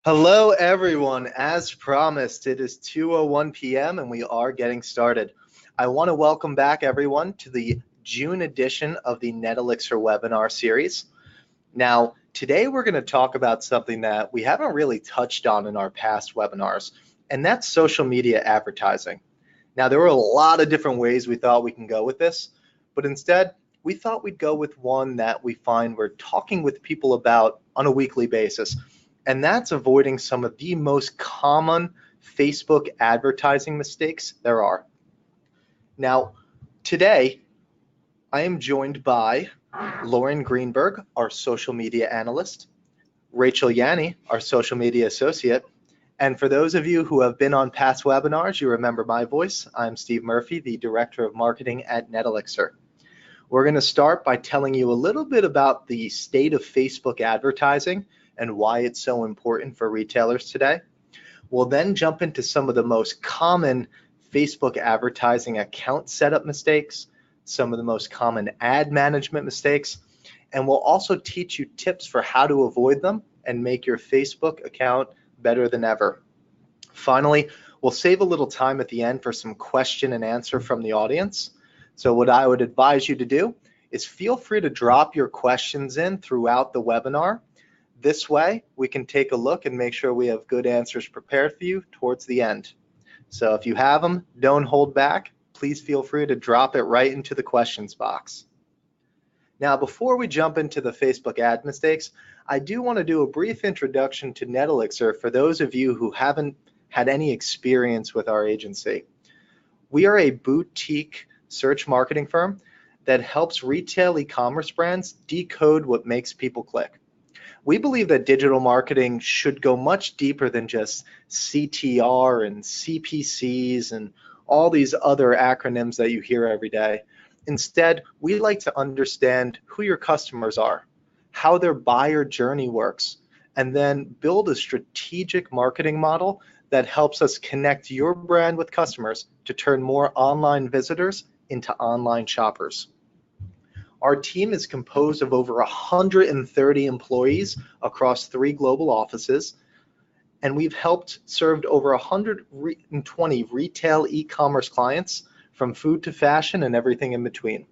Hello, everyone. As promised, it is 2:01 p.m. and we are getting started. I want to welcome back everyone to the June edition of the Netelixir webinar series. Now, today we're going to talk about something that we haven't really touched on in our past webinars, and that's social media advertising. Now, there were a lot of different ways we thought we can go with this, but instead, we thought we'd go with one that we find we're talking with people about on a weekly basis. And that's avoiding some of the most common Facebook advertising mistakes there are. Now, today, I am joined by Lauren Greenberg, our social media analyst, Rachel Yanni, our social media associate, and for those of you who have been on past webinars, you remember my voice. I'm Steve Murphy, the Director of Marketing at Netelixir. We're going to start by telling you a little bit about the state of Facebook advertising and why it's so important for retailers today. We'll then jump into some of the most common Facebook advertising account setup mistakes, some of the most common ad management mistakes, and we'll also teach you tips for how to avoid them and make your Facebook account better than ever. Finally, we'll save a little time at the end for some question and answer from the audience. So what I would advise you to do is feel free to drop your questions in throughout the webinar. This way, we can take a look and make sure we have good answers prepared for you towards the end. So if you have them, don't hold back. Please feel free to drop it right into the questions box. Now, before we jump into the Facebook ad mistakes, I do want to do a brief introduction to Netelixir for those of you who haven't had any experience with our agency. We are a boutique search marketing firm that helps retail e-commerce brands decode what makes people click. We believe that digital marketing should go much deeper than just CTR and CPCs and all these other acronyms that you hear every day. Instead, we like to understand who your customers are, how their buyer journey works, and then build a strategic marketing model that helps us connect your brand with customers to turn more online visitors into online shoppers. Our team is composed of over 130 employees across 3 global offices, and we've helped served over 120 retail e-commerce clients from food to fashion and everything in between.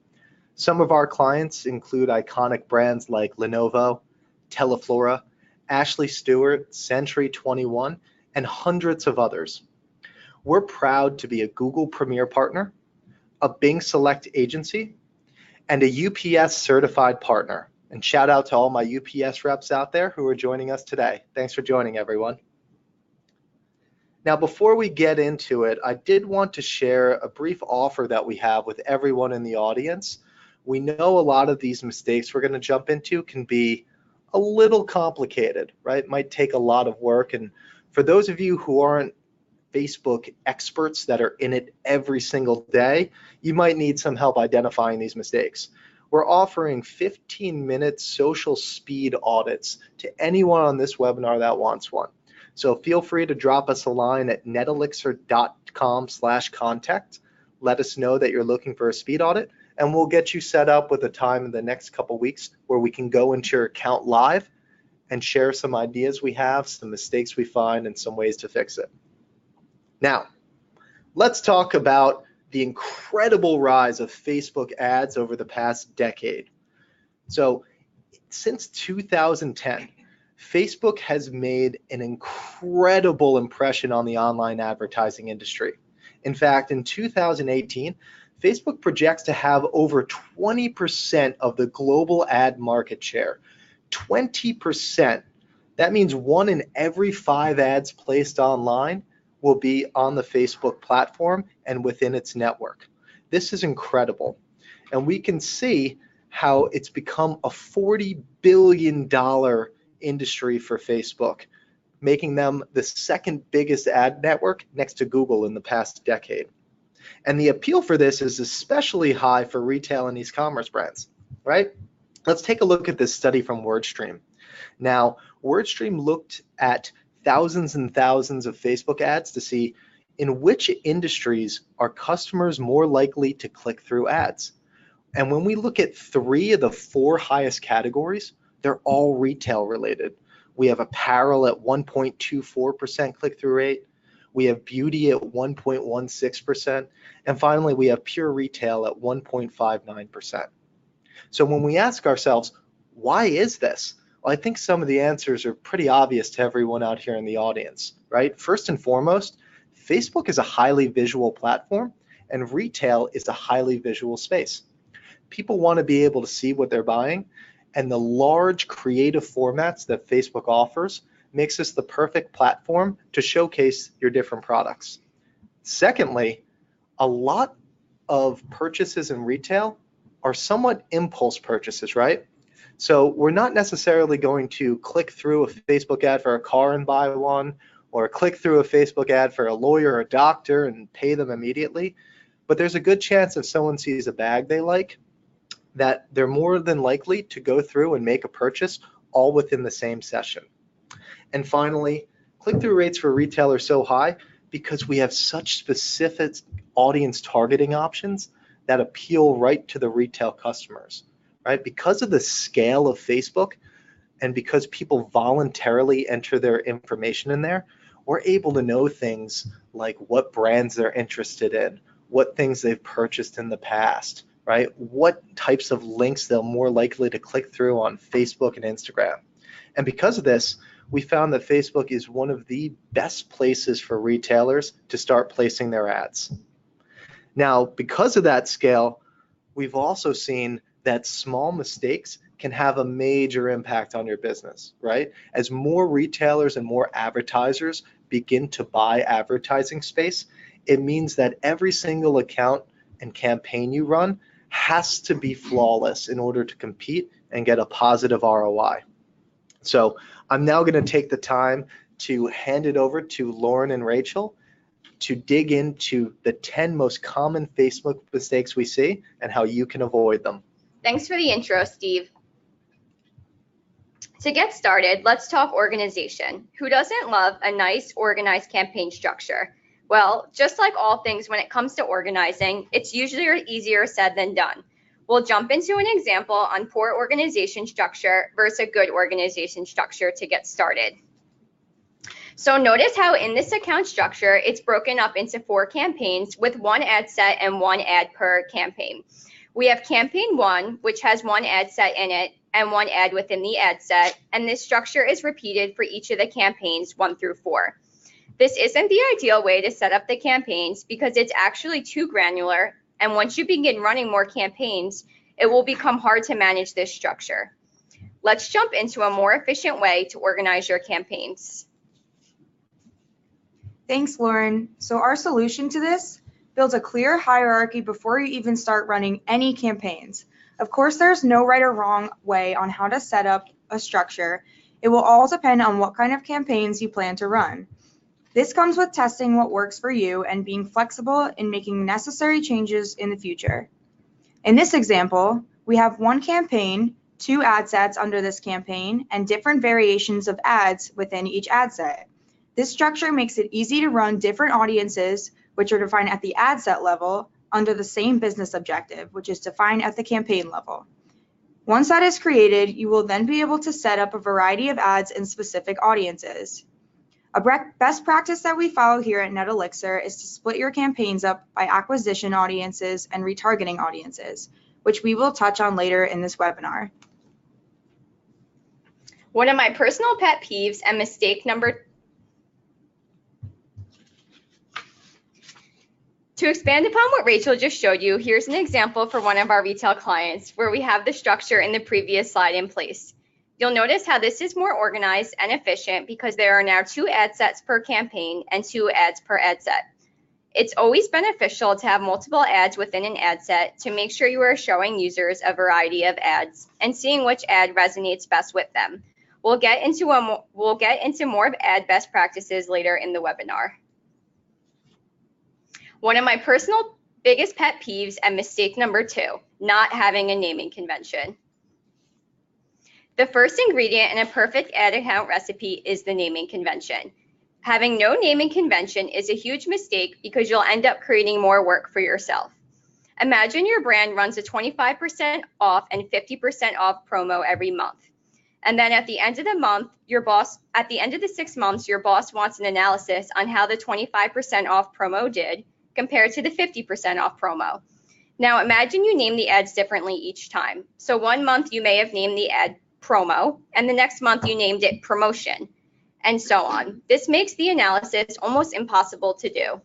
Some of our clients include iconic brands like Lenovo, Teleflora, Ashley Stewart, Century 21, and hundreds of others. We're proud to be a Google Premier Partner, a Bing Select agency, and a UPS certified partner. And shout out to all my UPS reps out there who are joining us today. Thanks for joining, everyone. Now, before we get into it, I did want to share a brief offer that we have with everyone in the audience. We know a lot of these mistakes we're going to jump into can be a little complicated, right? It might take a lot of work. And for those of you who aren't Facebook experts that are in it every single day, you might need some help identifying these mistakes. We're offering 15-minute social speed audits to anyone on this webinar that wants one. So feel free to drop us a line at netelixir.com/contact. Let us know that you're looking for a speed audit, and we'll get you set up with a time in the next couple weeks where we can go into your account live and share some ideas we have, some mistakes we find, and some ways to fix it. Now, let's talk about the incredible rise of Facebook ads over the past decade. So, since 2010, Facebook has made an incredible impression on the online advertising industry. In fact, in 2018, Facebook projects to have over 20% of the global ad market share. 20%. That means 1 in every 5 ads placed online will be on the Facebook platform and within its network. This is incredible. And we can see how it's become a $40 billion industry for Facebook, making them the second biggest ad network next to Google in the past decade. And the appeal for this is especially high for retail and e-commerce brands, right? Let's take a look at this study from WordStream. Now, WordStream looked at thousands and thousands of Facebook ads to see in which industries are customers more likely to click through ads. And when we look at 3 of the 4 highest categories, they're all retail related, We have apparel at 1.24% click-through rate. We have beauty at 1.16%. And finally, we have pure retail at 1.59%. So when we ask ourselves, why is this? Well, I think some of the answers are pretty obvious to everyone out here in the audience, right? First and foremost, Facebook is a highly visual platform and retail is a highly visual space. People want to be able to see what they're buying, and the large creative formats that Facebook offers makes this the perfect platform to showcase your different products. Secondly, a lot of purchases in retail are somewhat impulse purchases, right? So we're not necessarily going to click through a Facebook ad for a car and buy one, or click through a Facebook ad for a lawyer or a doctor and pay them immediately. But there's a good chance if someone sees a bag they like, that they're more than likely to go through and make a purchase all within the same session. And finally, click-through rates for retail are so high because we have such specific audience targeting options that appeal right to the retail customers, right? Because of the scale of Facebook and because people voluntarily enter their information in there, we're able to know things like what brands they're interested in, what things they've purchased in the past, right? What types of links they're more likely to click through on Facebook and Instagram. And because of this, we found that Facebook is one of the best places for retailers to start placing their ads. Now, because of that scale, we've also seen that small mistakes can have a major impact on your business, right? As more retailers and more advertisers begin to buy advertising space, it means that every single account and campaign you run has to be flawless in order to compete and get a positive ROI. So I'm now going to take the time to hand it over to Lauren and Rachel to dig into the 10 most common Facebook mistakes we see and how you can avoid them. Thanks for the intro, Steve. To get started, let's talk organization. Who doesn't love a nice, organized campaign structure? Well, just like all things when it comes to organizing, it's usually easier said than done. We'll jump into an example on poor organization structure versus a good organization structure to get started. So notice how in this account structure, it's broken up into 4 campaigns with 1 ad set and 1 ad per campaign. We have campaign 1, which has 1 ad set in it and 1 ad within the ad set, and this structure is repeated for each of the campaigns 1 through 4. This isn't the ideal way to set up the campaigns because it's actually too granular, and once you begin running more campaigns, it will become hard to manage this structure. Let's jump into a more efficient way to organize your campaigns. Thanks, Lauren. So our solution to this builds a clear hierarchy before you even start running any campaigns. Of course, there's no right or wrong way on how to set up a structure. It will all depend on what kind of campaigns you plan to run. This comes with testing what works for you and being flexible in making necessary changes in the future. In this example, we have 1 campaign, 2 ad sets under this campaign, and different variations of ads within each ad set. This structure makes it easy to run different audiences, which are defined at the ad set level, under the same business objective, which is defined at the campaign level. Once that is created, you will then be able to set up a variety of ads in specific audiences. A best practice that we follow here at Netelixir is to split your campaigns up by acquisition audiences and retargeting audiences, which we will touch on later in this webinar. One of my personal pet peeves and mistake number To expand upon what Rachel just showed you, here's an example for one of our retail clients where we have the structure in the previous slide in place. You'll notice how this is more organized and efficient because there are now 2 ad sets per campaign and 2 ads per ad set. It's always beneficial to have multiple ads within an ad set to make sure you are showing users a variety of ads and seeing which ad resonates best with them. We'll get into more of ad best practices later in the webinar. One of my personal biggest pet peeves and mistake number 2, not having a naming convention. The first ingredient in a perfect ad account recipe is the naming convention. Having no naming convention is a huge mistake because you'll end up creating more work for yourself. Imagine your brand runs a 25% off and 50% off promo every month. And then at the end of the month, at the end of the 6 months, your boss wants an analysis on how the 25% off promo did compared to the 50% off promo. Now imagine you name the ads differently each time. So 1 month you may have named the ad promo, and the next month you named it promotion, and so on. This makes the analysis almost impossible to do.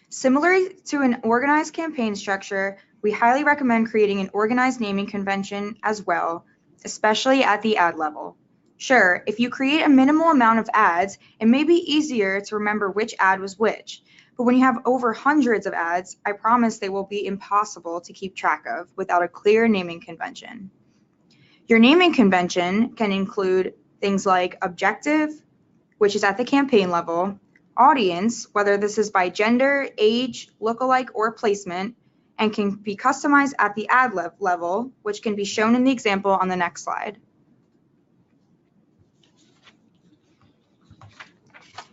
Similar to an organized campaign structure, we highly recommend creating an organized naming convention as well, especially at the ad level. Sure, if you create a minimal amount of ads, it may be easier to remember which ad was which, but when you have over hundreds of ads, I promise they will be impossible to keep track of without a clear naming convention. Your naming convention can include things like objective, which is at the campaign level, audience, whether this is by gender, age, lookalike, or placement, and can be customized at the ad level, which can be shown in the example on the next slide.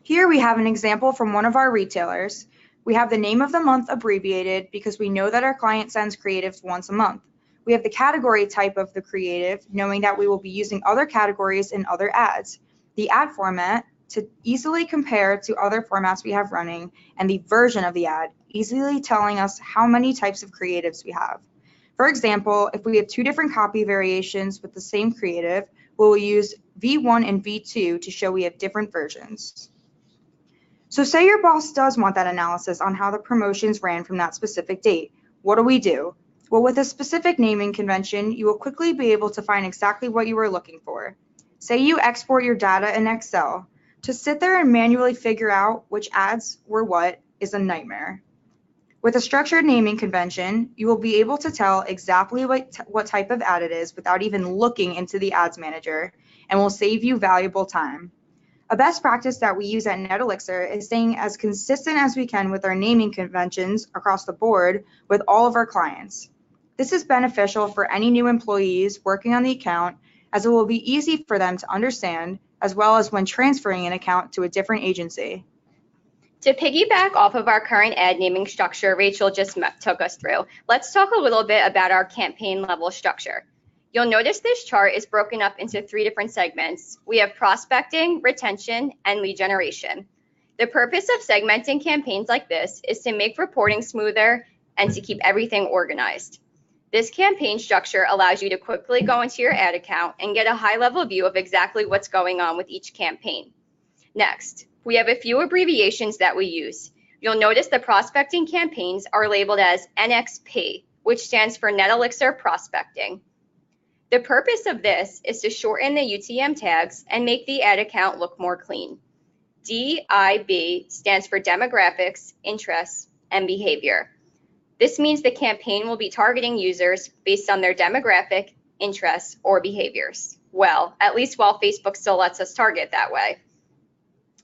Here we have an example from one of our retailers. We have the name of the month abbreviated because we know that our client sends creatives once a month. We have the category type of the creative, knowing that we will be using other categories in other ads, the ad format to easily compare to other formats we have running, and the version of the ad, easily telling us how many types of creatives we have. For example, if we have 2 different copy variations with the same creative, we'll use V1 and V2 to show we have different versions. So say your boss does want that analysis on how the promotions ran from that specific date. What do? Well, with a specific naming convention, you will quickly be able to find exactly what you were looking for. Say you export your data in Excel. To sit there and manually figure out which ads were what is a nightmare. With a structured naming convention, you will be able to tell exactly what type of ad it is without even looking into the ads manager, and will save you valuable time. A best practice that we use at Netelixir is staying as consistent as we can with our naming conventions across the board with all of our clients. This is beneficial for any new employees working on the account, as it will be easy for them to understand, as well as when transferring an account to a different agency. To piggyback off of our current ad naming structure Rachel just took us through, let's talk a little bit about our campaign level structure. You'll notice this chart is broken up into 3 different segments. We have prospecting, retention, and lead generation. The purpose of segmenting campaigns like this is to make reporting smoother and to keep everything organized. This campaign structure allows you to quickly go into your ad account and get a high-level view of exactly what's going on with each campaign. Next, we have a few abbreviations that we use. You'll notice the prospecting campaigns are labeled as NXP, which stands for Netelixir Prospecting. The purpose of this is to shorten the UTM tags and make the ad account look more clean. DIB stands for demographics, interests, and behavior. This means the campaign will be targeting users based on their demographic, interests, or behaviors. Well, at least while Facebook still lets us target that way.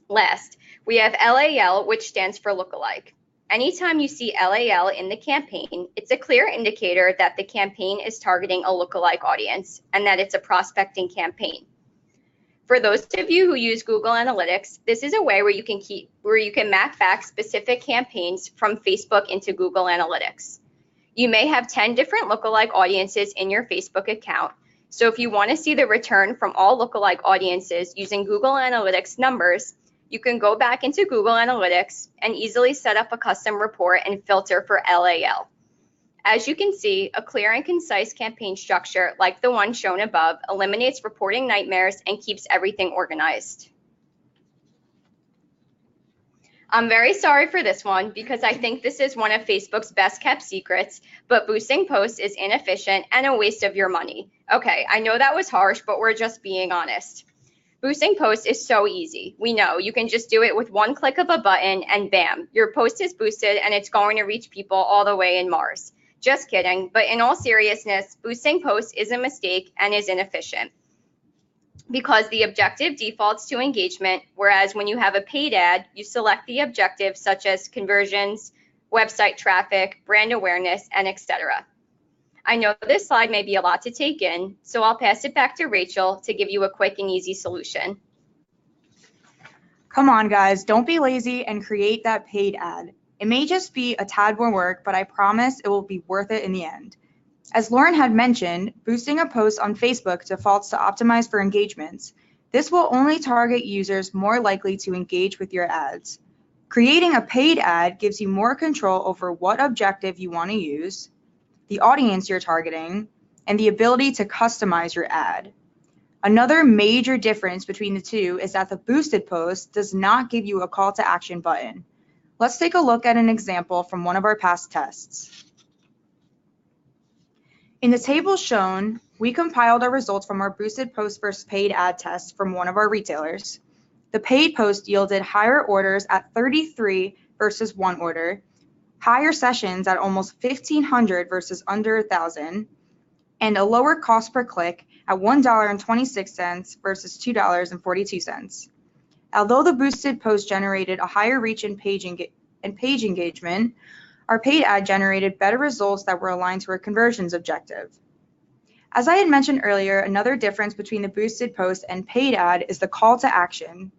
Last, we have LAL, which stands for lookalike. Anytime you see LAL in the campaign, it's a clear indicator that the campaign is targeting a lookalike audience and that it's a prospecting campaign. For those of you who use Google Analytics, this is a way where you can map back specific campaigns from Facebook into Google Analytics. You may have 10 different lookalike audiences in your Facebook account. So if you want to see the return from all lookalike audiences using Google Analytics numbers, you can go back into Google Analytics and easily set up a custom report and filter for LAL. As you can see, a clear and concise campaign structure like the one shown above eliminates reporting nightmares and keeps everything organized. I'm very sorry for this one because I think this is one of Facebook's best kept secrets, but boosting posts is inefficient and a waste of your money. Okay, I know that was harsh, but we're just being honest. Boosting posts is so easy. We know you can just do it with one click of a button and bam, your post is boosted and it's going to reach people all the way in Mars. Just kidding, but in all seriousness, boosting posts is a mistake and is inefficient because the objective defaults to engagement, whereas when you have a paid ad, you select the objectives such as conversions, website traffic, brand awareness, and etc. I know this slide may be a lot to take in, so I'll pass it back to Rachel to give you a quick and easy solution. Come on, guys, don't be lazy and create that paid ad. It may just be a tad more work, but I promise it will be worth it in the end. As Lauren had mentioned, boosting a post on Facebook defaults to optimize for engagements. This will only target users more likely to engage with your ads. Creating a paid ad gives you more control over what objective you want to use, the audience you're targeting, and the ability to customize your ad. Another major difference between the two is that the boosted post does not give you a call to action button. Let's take a look at an example from one of our past tests. In the table shown, we compiled our results from our boosted post versus paid ad test from one of our retailers. The paid post yielded higher orders at 33 versus 1 order, higher sessions at almost 1,500 versus under 1,000, and a lower cost per click at $1.26 versus $2.42. Although the boosted post generated a higher reach and page engagement, our paid ad generated better results that were aligned to our conversions objective. As I had mentioned earlier, another difference between the boosted post and paid ad is the call to action.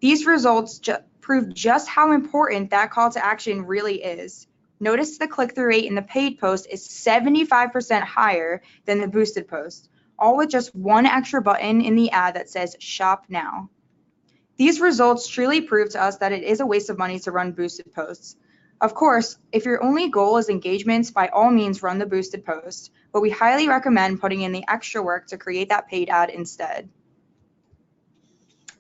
These results prove just how important that call to action really is. Notice the click-through rate in the paid post is 75% higher than the boosted post, all with just one extra button in the ad that says shop now. These results truly prove to us that it is a waste of money to run boosted posts. Of course, if your only goal is engagements, by all means run the boosted post, but we highly recommend putting in the extra work to create that paid ad instead.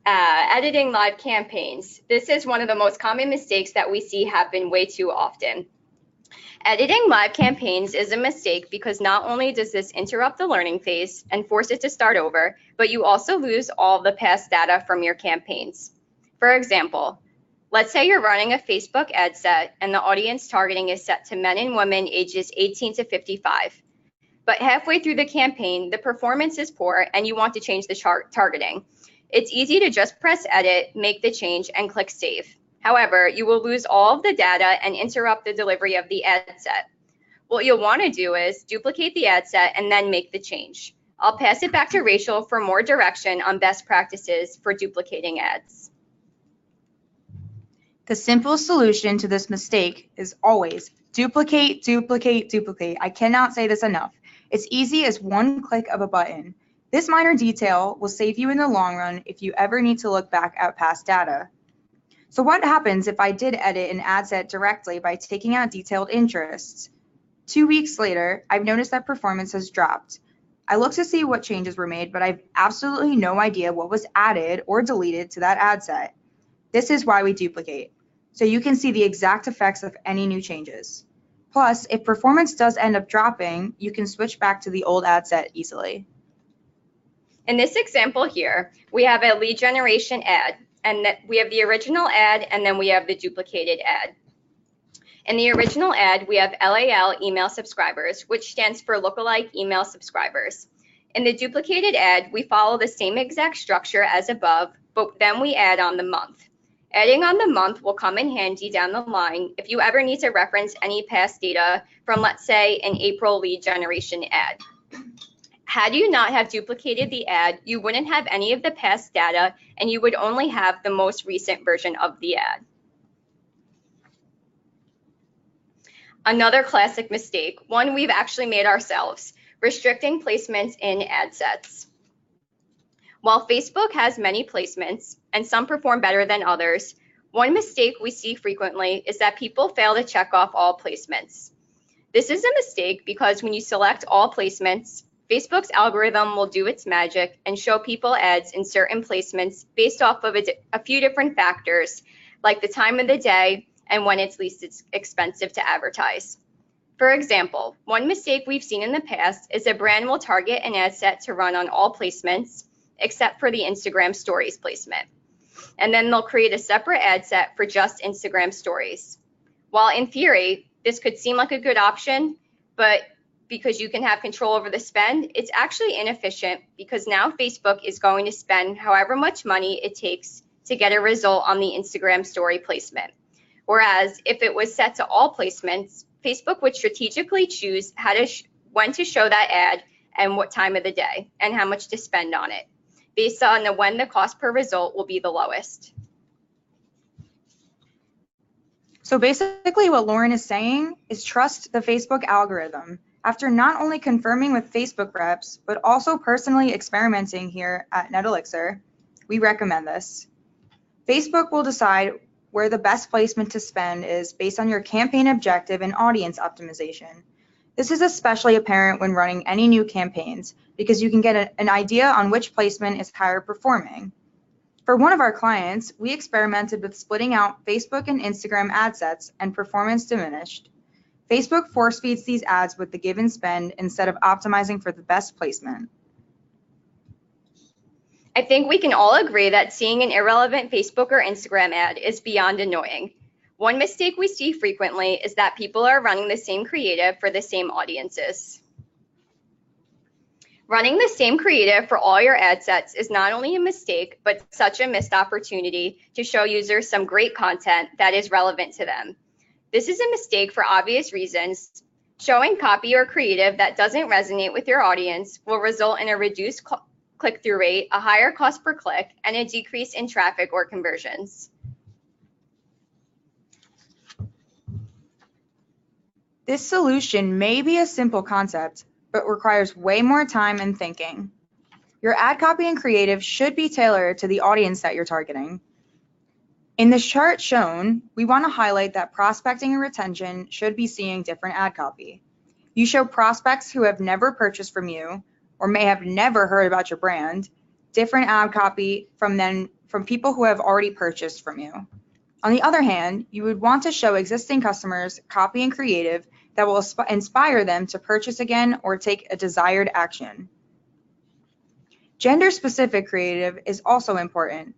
Editing live campaigns. This is one of the most common mistakes that we see happen way too often. Editing live campaigns is a mistake because not only does this interrupt the learning phase and force it to start over, but you also lose all the past data from your campaigns. For example, let's say you're running a Facebook ad set and the audience targeting is set to men and women ages 18 to 55. But halfway through the campaign, the performance is poor and you want to change the targeting. It's easy to just press edit, make the change, and click save. However, you will lose all of the data and interrupt the delivery of the ad set. What you'll want to do is duplicate the ad set and then make the change. I'll pass it back to Rachel for more direction on best practices for duplicating ads. The simple solution to this mistake is always duplicate, duplicate, duplicate. I cannot say this enough. It's easy as one click of a button. This minor detail will save you in the long run if you ever need to look back at past data. So what happens if I did edit an ad set directly by taking out detailed interests? 2 weeks later, I've noticed that performance has dropped. I look to see what changes were made, but I've absolutely no idea what was added or deleted to that ad set. This is why we duplicate, so you can see the exact effects of any new changes. Plus, if performance does end up dropping, you can switch back to the old ad set easily. In this example here, we have a lead generation ad, and that we have the original ad, and then we have the duplicated ad. In the original ad, we have LAL email subscribers, which stands for lookalike email subscribers. In the duplicated ad, we follow the same exact structure as above, but then we add on the month. Adding on the month will come in handy down the line if you ever need to reference any past data from, let's say, an April lead generation ad. Had you not have duplicated the ad, you wouldn't have any of the past data and you would only have the most recent version of the ad. Another classic mistake, one we've actually made ourselves, restricting placements in ad sets. While Facebook has many placements and some perform better than others, one mistake we see frequently is that people fail to check off all placements. This is a mistake because when you select all placements, Facebook's algorithm will do its magic and show people ads in certain placements based off of a few different factors, like the time of the day and when it's least expensive to advertise. For example, one mistake we've seen in the past is a brand will target an ad set to run on all placements, except for the Instagram stories placement. And then they'll create a separate ad set for just Instagram stories. While in theory, this could seem like a good option, but because you can have control over the spend, it's actually inefficient because now Facebook is going to spend however much money it takes to get a result on the Instagram story placement. Whereas if it was set to all placements, Facebook would strategically choose when to show that ad and what time of the day and how much to spend on it, based on when the cost per result will be the lowest. So basically what Lauren is saying is trust the Facebook algorithm. After not only confirming with Facebook reps, but also personally experimenting here at Netelixir, we recommend this. Facebook will decide where the best placement to spend is based on your campaign objective and audience optimization. This is especially apparent when running any new campaigns because you can get an idea on which placement is higher performing. For one of our clients, we experimented with splitting out Facebook and Instagram ad sets and performance diminished. Facebook force feeds these ads with the given spend instead of optimizing for the best placement. I think we can all agree that seeing an irrelevant Facebook or Instagram ad is beyond annoying. One mistake we see frequently is that people are running the same creative for the same audiences. Running the same creative for all your ad sets is not only a mistake, but such a missed opportunity to show users some great content that is relevant to them. This is a mistake for obvious reasons. Showing copy or creative that doesn't resonate with your audience will result in a reduced click-through rate, a higher cost per click, and a decrease in traffic or conversions. This solution may be a simple concept, but requires way more time and thinking. Your ad copy and creative should be tailored to the audience that you're targeting. In this chart shown, we want to highlight that prospecting and retention should be seeing different ad copy. You show prospects who have never purchased from you or may have never heard about your brand, different ad copy from people who have already purchased from you. On the other hand, you would want to show existing customers copy and creative that will inspire them to purchase again or take a desired action. Gender-specific creative is also important.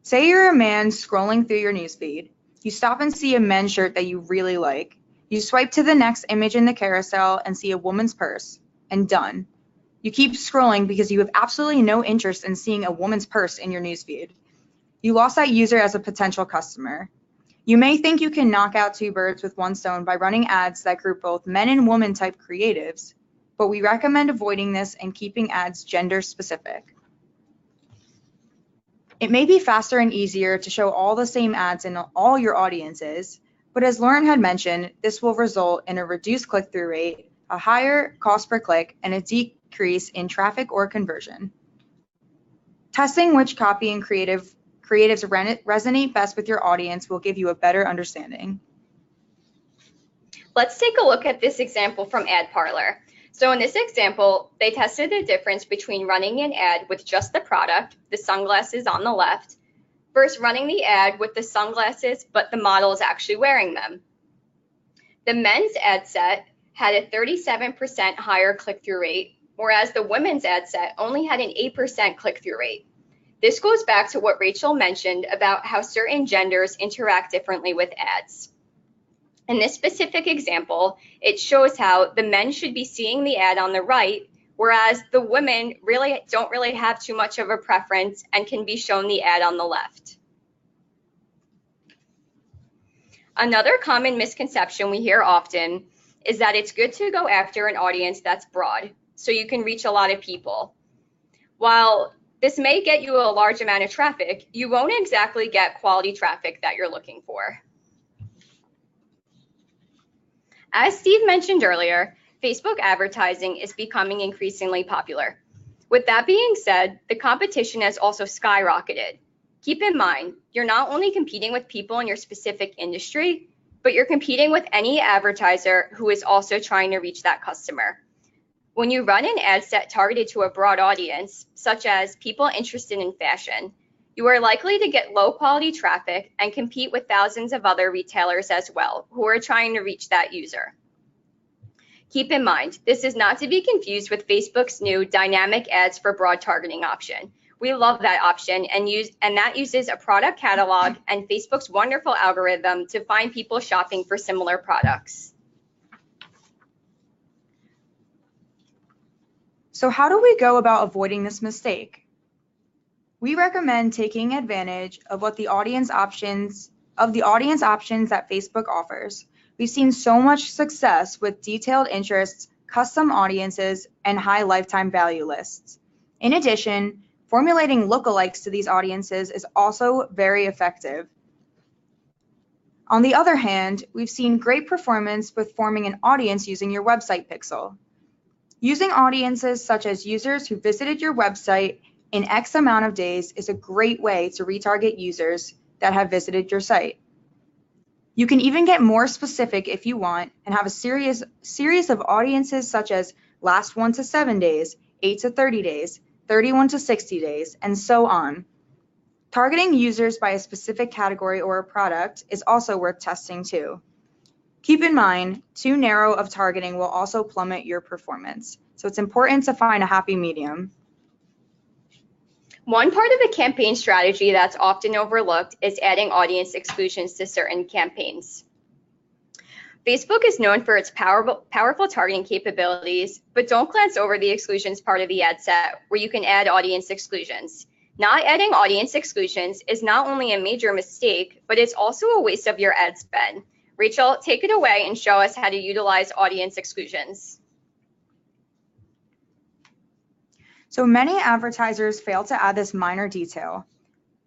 Say you're a man scrolling through your newsfeed. You stop and see a men's shirt that you really like. You swipe to the next image in the carousel and see a woman's purse, and done. You keep scrolling because you have absolutely no interest in seeing a woman's purse in your newsfeed. You lost that user as a potential customer. You may think you can knock out two birds with one stone by running ads that group both men and women type creatives, but we recommend avoiding this and keeping ads gender specific. It may be faster and easier to show all the same ads in all your audiences, but as Lauren had mentioned, this will result in a reduced click-through rate, a higher cost per click, and a decrease in traffic or conversion. Testing which copy and creatives resonate best with your audience will give you a better understanding. Let's take a look at this example from AdParlor. So in this example, they tested the difference between running an ad with just the product, the sunglasses on the left, versus running the ad with the sunglasses, but the model is actually wearing them. The men's ad set had a 37% higher click-through rate, whereas the women's ad set only had an 8% click-through rate. This goes back to what Rachel mentioned about how certain genders interact differently with ads. In this specific example, it shows how the men should be seeing the ad on the right, whereas the women don't really have too much of a preference and can be shown the ad on the left. Another common misconception we hear often is that it's good to go after an audience that's broad, so you can reach a lot of people. While this may get you a large amount of traffic, you won't exactly get quality traffic that you're looking for. As Steve mentioned earlier, Facebook advertising is becoming increasingly popular. With that being said, the competition has also skyrocketed. Keep in mind, you're not only competing with people in your specific industry, but you're competing with any advertiser who is also trying to reach that customer. When you run an ad set targeted to a broad audience, such as people interested in fashion, you are likely to get low quality traffic and compete with thousands of other retailers as well, who are trying to reach that user. Keep in mind, this is not to be confused with Facebook's new dynamic ads for broad targeting option. We love that option and that uses a product catalog and Facebook's wonderful algorithm to find people shopping for similar products. So how do we go about avoiding this mistake? We recommend taking advantage of the audience options that Facebook offers. We've seen so much success with detailed interests, custom audiences, and high lifetime value lists. In addition, formulating lookalikes to these audiences is also very effective. On the other hand, we've seen great performance with forming an audience using your website pixel. Using audiences such as users who visited your website in X amount of days is a great way to retarget users that have visited your site. You can even get more specific if you want and have a series of audiences such as last 1 to 7 days, 8 to 30 days, 31 to 60 days, and so on. Targeting users by a specific category or a product is also worth testing too. Keep in mind, too narrow of targeting will also plummet your performance. So it's important to find a happy medium. One part of a campaign strategy that's often overlooked is adding audience exclusions to certain campaigns. Facebook is known for its powerful targeting capabilities, but don't glance over the exclusions part of the ad set where you can add audience exclusions. Not adding audience exclusions is not only a major mistake, but it's also a waste of your ad spend. Rachel, take it away and show us how to utilize audience exclusions. So many advertisers fail to add this minor detail.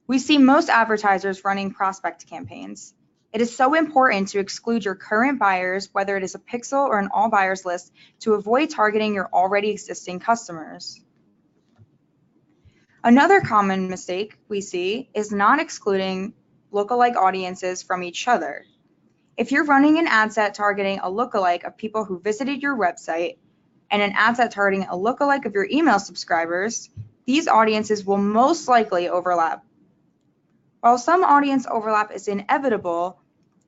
We see most advertisers running prospect campaigns. It is so important to exclude your current buyers, whether it is a pixel or an all buyers list, to avoid targeting your already existing customers. Another common mistake we see is not excluding lookalike audiences from each other. If you're running an ad set targeting a lookalike of people who visited your website and an ad set targeting a lookalike of your email subscribers, these audiences will most likely overlap. While some audience overlap is inevitable,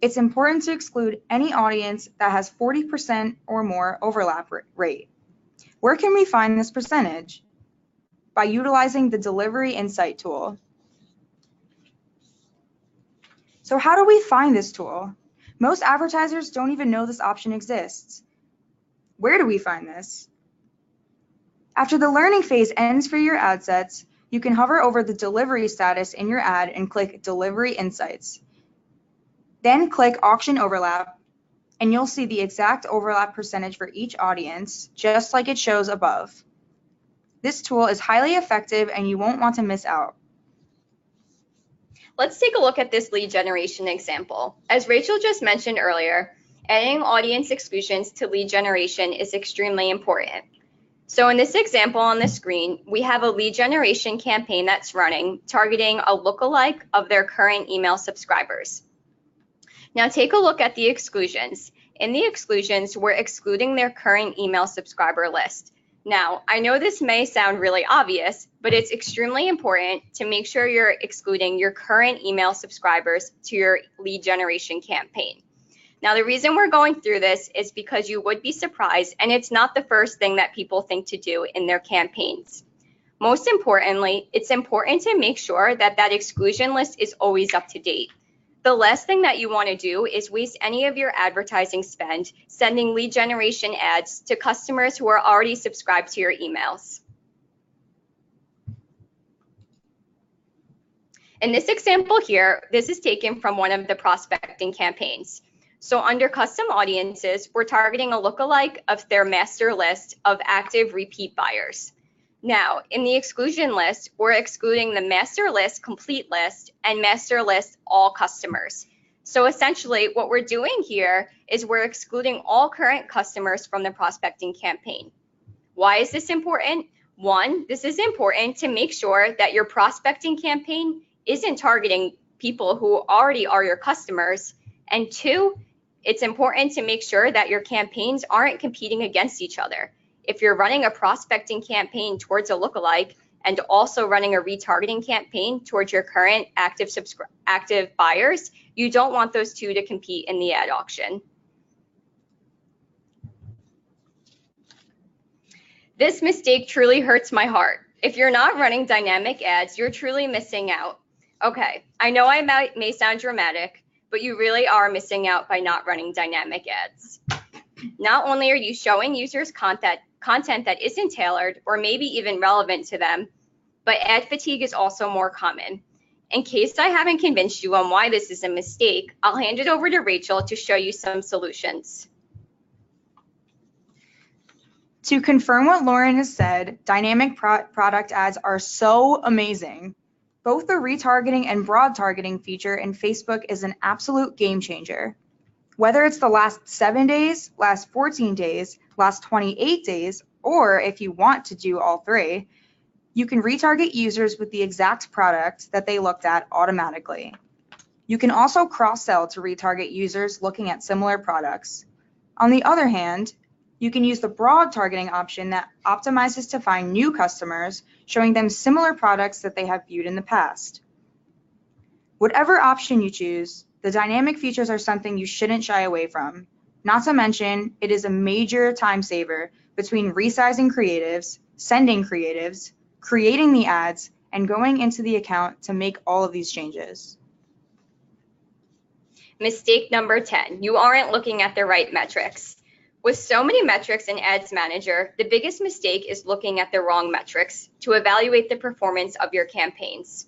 it's important to exclude any audience that has 40% or more overlap rate. Where can we find this percentage? By utilizing the Delivery Insight tool. So how do we find this tool? Most advertisers don't even know this option exists. Where do we find this? After the learning phase ends for your ad sets, you can hover over the delivery status in your ad and click Delivery Insights. Then click Auction Overlap, and you'll see the exact overlap percentage for each audience, just like it shows above. This tool is highly effective and you won't want to miss out. Let's take a look at this lead generation example. As Rachel just mentioned earlier, adding audience exclusions to lead generation is extremely important. So in this example on the screen, we have a lead generation campaign that's running, targeting a lookalike of their current email subscribers. Now take a look at the exclusions. In the exclusions, we're excluding their current email subscriber list. Now, I know this may sound really obvious, but it's extremely important to make sure you're excluding your current email subscribers to your lead generation campaign. Now, the reason we're going through this is because you would be surprised, and it's not the first thing that people think to do in their campaigns. Most importantly, it's important to make sure that that exclusion list is always up to date. The last thing that you want to do is waste any of your advertising spend sending lead generation ads to customers who are already subscribed to your emails. In this example here, this is taken from one of the prospecting campaigns. So under custom audiences, we're targeting a lookalike of their master list of active repeat buyers. Now, in the exclusion list, we're excluding the master list complete list and master list all customers. So essentially what we're doing here is we're excluding all current customers from the prospecting campaign. Why is this important? One, this is important to make sure that your prospecting campaign isn't targeting people who already are your customers. And two, it's important to make sure that your campaigns aren't competing against each other. If you're running a prospecting campaign towards a lookalike and also running a retargeting campaign towards your current active buyers, you don't want those two to compete in the ad auction. This mistake truly hurts my heart. If you're not running dynamic ads, you're truly missing out. Okay, I know I may sound dramatic, but you really are missing out by not running dynamic ads. Not only are you showing users content that isn't tailored or maybe even relevant to them, but ad fatigue is also more common. In case I haven't convinced you on why this is a mistake, I'll hand it over to Rachel to show you some solutions. To confirm what Lauren has said, dynamic product ads are so amazing. Both the retargeting and broad targeting feature in Facebook is an absolute game changer. Whether it's the last 7 days, last 14 days, last 28 days, Or if you want to do all three, you can retarget users with the exact product that they looked at automatically. You can also cross-sell to retarget users looking at similar products. On the other hand, you can use the broad targeting option that optimizes to find new customers, showing them similar products that they have viewed in the past. Whatever option you choose, the dynamic features are something you shouldn't shy away from. Not to mention, it is a major time saver between resizing creatives, sending creatives, creating the ads, and going into the account to make all of these changes. Mistake number 10, you aren't looking at the right metrics. With so many metrics in Ads Manager, the biggest mistake is looking at the wrong metrics to evaluate the performance of your campaigns.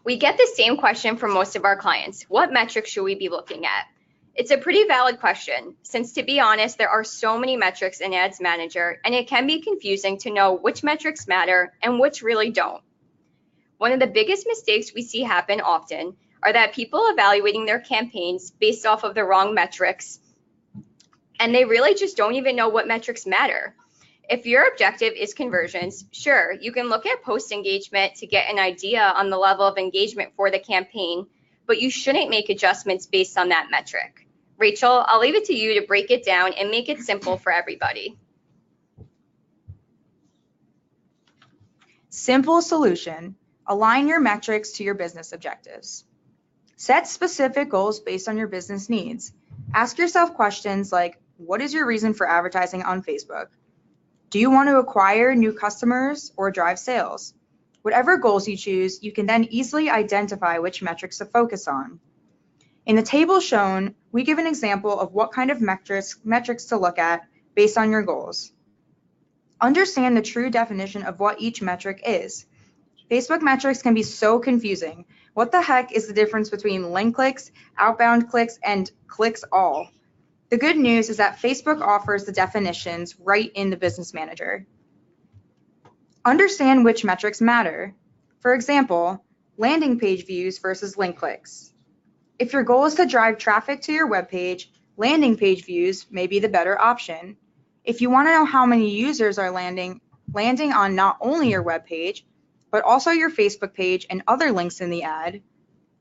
We get the same question from most of our clients. What metrics should we be looking at? It's a pretty valid question, since to be honest, there are so many metrics in Ads Manager, and it can be confusing to know which metrics matter and which really don't. One of the biggest mistakes we see happen often are that people evaluating their campaigns based off of the wrong metrics, and they really just don't even know what metrics matter. If your objective is conversions, sure, you can look at post engagement to get an idea on the level of engagement for the campaign, but you shouldn't make adjustments based on that metric. Rachel, I'll leave it to you to break it down and make it simple for everybody. Simple solution: align your metrics to your business objectives. Set specific goals based on your business needs. Ask yourself questions like, what is your reason for advertising on Facebook? Do you want to acquire new customers or drive sales? Whatever goals you choose, you can then easily identify which metrics to focus on. In the table shown, we give an example of what kind of metrics to look at based on your goals. Understand the true definition of what each metric is. Facebook metrics can be so confusing. What the heck is the difference between link clicks, outbound clicks, and clicks all? The good news is that Facebook offers the definitions right in the Business Manager. Understand which metrics matter. For example, landing page views versus link clicks. If your goal is to drive traffic to your webpage, landing page views may be the better option. If you want to know how many users are landing on not only your webpage, but also your Facebook page and other links in the ad,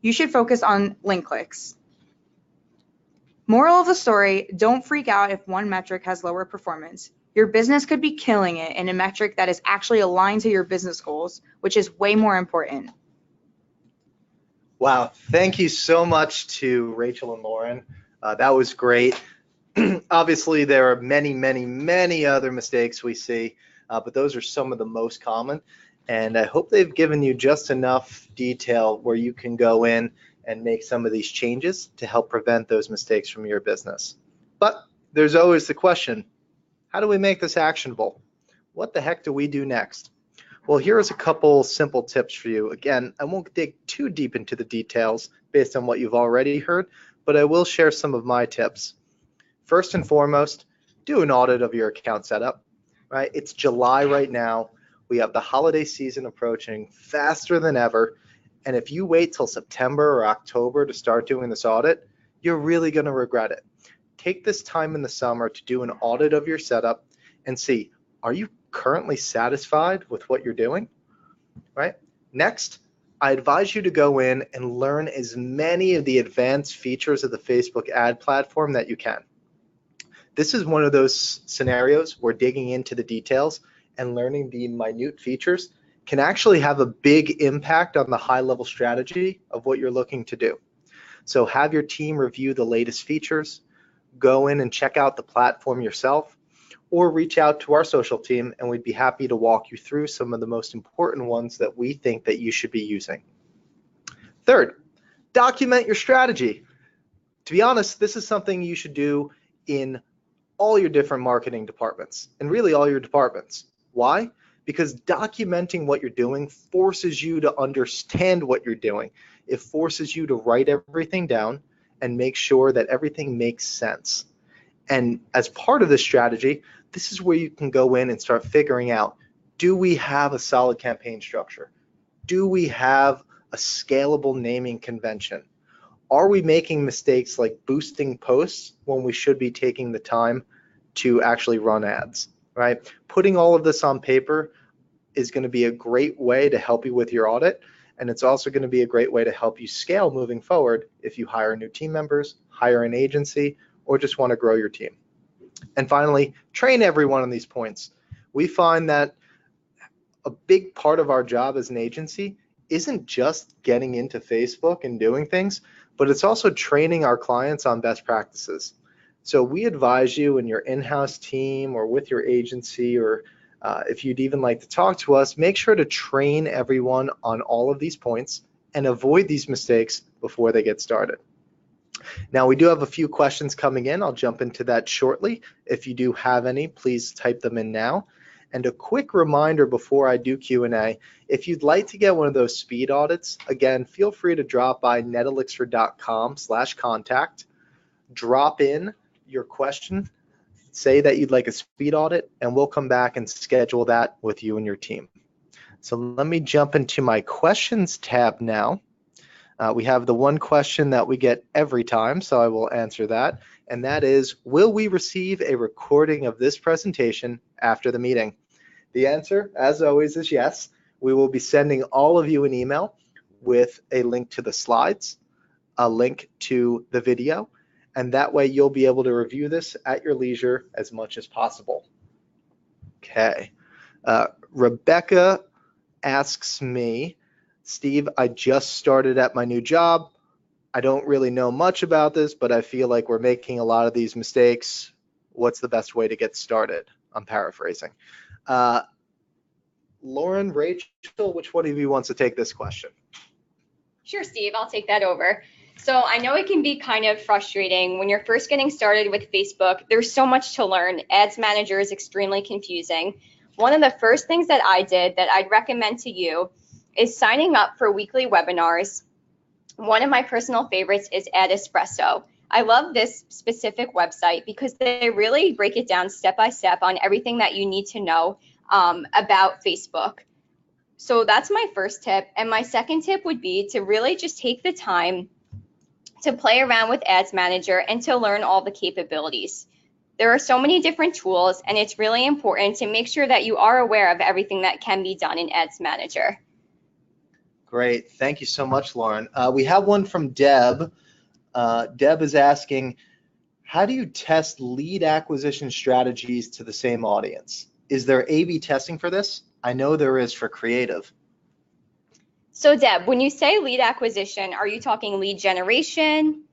you should focus on link clicks. Moral of the story, don't freak out if one metric has lower performance. Your business could be killing it in a metric that is actually aligned to your business goals, which is way more important. Wow, thank you so much to Rachel and Lauren. That was great. Obviously, there are many, many, many other mistakes we see, but those are some of the most common. And I hope they've given you just enough detail where you can go in and make some of these changes to help prevent those mistakes from your business. But there's always the question, how do we make this actionable? What the heck do we do next? Well, here's a couple simple tips for you. Again, I won't dig too deep into the details based on what you've already heard, but I will share some of my tips. First and foremost, do an audit of your account setup, right? It's July right now. We have the holiday season approaching faster than ever. And if you wait till September or October to start doing this audit, you're really going to regret it. Take this time in the summer to do an audit of your setup and see, are you currently satisfied with what you're doing, right? Next, I advise you to go in and learn as many of the advanced features of the Facebook ad platform that you can. This is one of those scenarios where digging into the details and learning the minute features can actually have a big impact on the high-level strategy of what you're looking to do. So have your team review the latest features, go in and check out the platform yourself, or reach out to our social team and we'd be happy to walk you through some of the most important ones that we think that you should be using. Third, document your strategy. To be honest, this is something you should do in all your different marketing departments and really all your departments. Why? Because documenting what you're doing forces you to understand what you're doing. It forces you to write everything down and make sure that everything makes sense. And as part of this strategy, this is where you can go in and start figuring out, do we have a solid campaign structure? Do we have a scalable naming convention? Are we making mistakes like boosting posts when we should be taking the time to actually run ads, right? Putting all of this on paper is going to be a great way to help you with your audit. And it's also going to be a great way to help you scale moving forward if you hire new team members, hire an agency, or just want to grow your team. And finally, train everyone on these points. We find that a big part of our job as an agency isn't just getting into Facebook and doing things, but it's also training our clients on best practices. So we advise you and your in-house team or with your agency, or if you'd even like to talk to us, make sure to train everyone on all of these points and avoid these mistakes before they get started. Now, we do have a few questions coming in. I'll jump into that shortly. If you do have any, please type them in now. And a quick reminder before I do Q&A, if you'd like to get one of those speed audits, again, feel free to drop by netelixir.com/contact, drop in your question, say that you'd like a speed audit, and we'll come back and schedule that with you and your team. So let me jump into my questions tab now. We have the one question that we get every time, so I will answer that, and that is, will we receive a recording of this presentation after the meeting? The answer, as always, is yes. We will be sending all of you an email with a link to the slides, a link to the video, and that way you'll be able to review this at your leisure as much as possible. Okay. Rebecca asks me, Steve, I just started at my new job. I don't really know much about this, but I feel like we're making a lot of these mistakes. What's the best way to get started? I'm paraphrasing. Lauren, Rachel, which one of you wants to take this question? Sure, Steve, I'll take that over. So I know it can be kind of frustrating when you're first getting started with Facebook. There's so much to learn. Ads Manager is extremely confusing. One of the first things that I did that I'd recommend to you is signing up for weekly webinars. One of my personal favorites is Ad Espresso. I love this specific website because they really break it down step by step on everything that you need to know about Facebook. So that's my first tip. And my second tip would be to really just take the time to play around with Ads Manager and to learn all the capabilities. There are so many different tools, and it's really important to make sure that you are aware of everything that can be done in Ads Manager. Great. Thank you so much, Lauren. We have one from Deb. Deb is asking, how do you test lead acquisition strategies to the same audience? Is there A/B testing for this? I know there is for creative. So Deb, when you say lead acquisition, are you talking lead generation?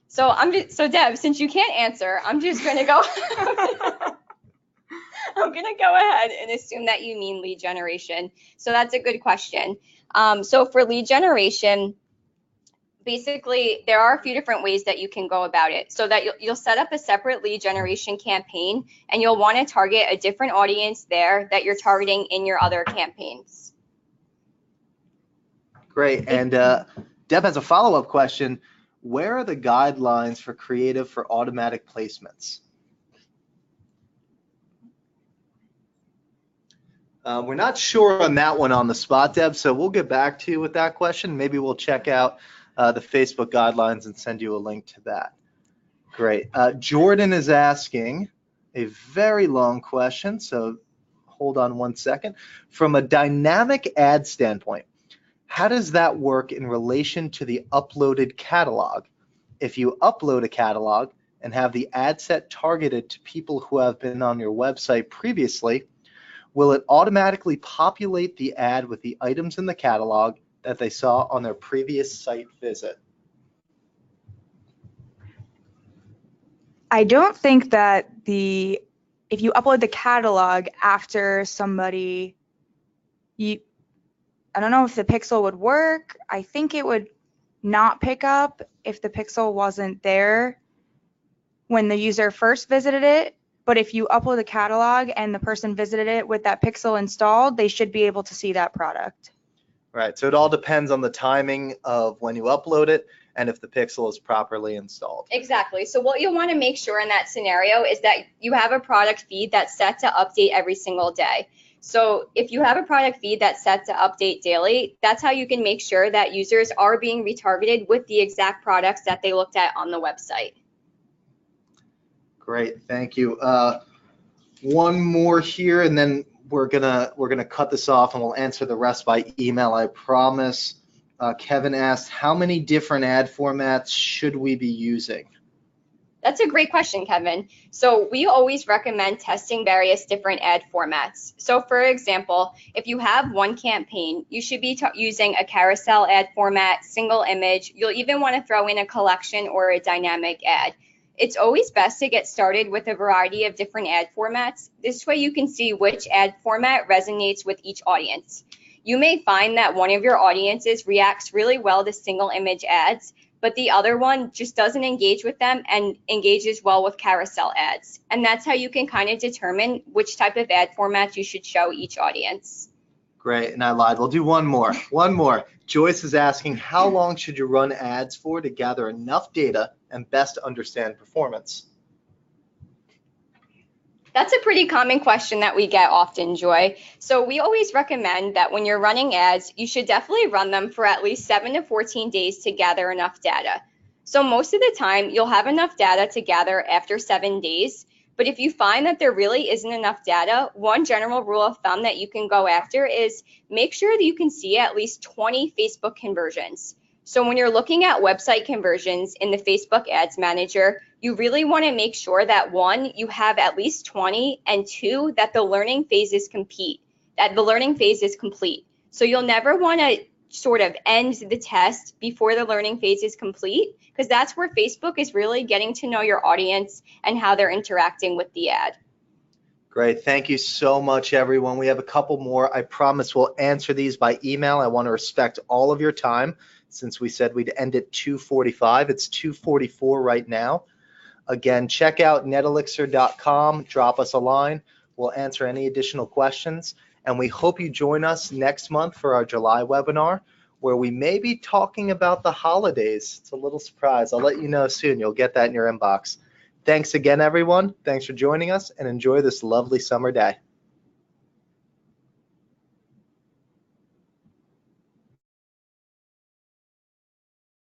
So Deb, since you can't answer, I'm just going to go I'm going to go ahead and assume that you mean lead generation. So that's a good question. So for lead generation, basically, there are a few different ways that you can go about it. So that you'll set up a separate lead generation campaign, and you'll want to target a different audience there that you're targeting in your other campaigns. Great. And Deb has a follow-up question. Where are the guidelines for creative for automatic placements? We're not sure on that one on the spot, Deb, so we'll get back to you with that question. Maybe we'll check out the Facebook guidelines and send you a link to that. Great. Jordan is asking a very long question, so hold on one second. From a dynamic ad standpoint, how does that work in relation to the uploaded catalog? If you upload a catalog and have the ad set targeted to people who have been on your website previously, will it automatically populate the ad with the items in the catalog that they saw on their previous site visit? I don't think that if you upload the catalog after somebody, I don't know if the pixel would work. I think it would not pick up if the pixel wasn't there when the user first visited it. But if you upload the catalog and the person visited it with that pixel installed, they should be able to see that product. Right, so it all depends on the timing of when you upload it and if the pixel is properly installed. Exactly. So what you'll want to make sure in that scenario is that you have a product feed that's set to update every single day. So if you have a product feed that's set to update daily, that's how you can make sure that users are being retargeted with the exact products that they looked at on the website. Great, thank you. One more here, and then we're gonna cut this off, and we'll answer the rest by email, I promise. Kevin asked, how many different ad formats should we be using? That's a great question, Kevin. So we always recommend testing various different ad formats. So for example, if you have one campaign, you should be using a carousel ad format, single image. You'll even want to throw in a collection or a dynamic ad. It's always best to get started with a variety of different ad formats. This way you can see which ad format resonates with each audience. You may find that one of your audiences reacts really well to single image ads, but the other one just doesn't engage with them and engages well with carousel ads. And that's how you can kind of determine which type of ad format you should show each audience. Great, and I lied. We'll do one more. One more. Joyce is asking, how long should you run ads for to gather enough data and best understand performance? That's a pretty common question that we get often, Joy. So we always recommend that when you're running ads, you should definitely run them for at least 7 to 14 days to gather enough data. So most of the time, you'll have enough data to gather after 7 days. But if you find that there really isn't enough data, one general rule of thumb that you can go after is make sure that you can see at least 20 Facebook conversions. So when you're looking at website conversions in the Facebook Ads Manager, you really want to make sure that 1, you have at least 20, and 2, that the learning phase is complete. So you'll never want to sort of end the test before the learning phase is complete, because that's where Facebook is really getting to know your audience and how they're interacting with the ad. Great, thank you so much, everyone. We have a couple more. I promise we'll answer these by email. I want to respect all of your time. Since we said we'd end at 2:45, it's 2:44 right now. Again, check out netelixir.com, drop us a line. We'll answer any additional questions. And we hope you join us next month for our July webinar, where we may be talking about the holidays. It's a little surprise. I'll let you know soon. You'll get that in your inbox. Thanks again, everyone. Thanks for joining us, and enjoy this lovely summer day.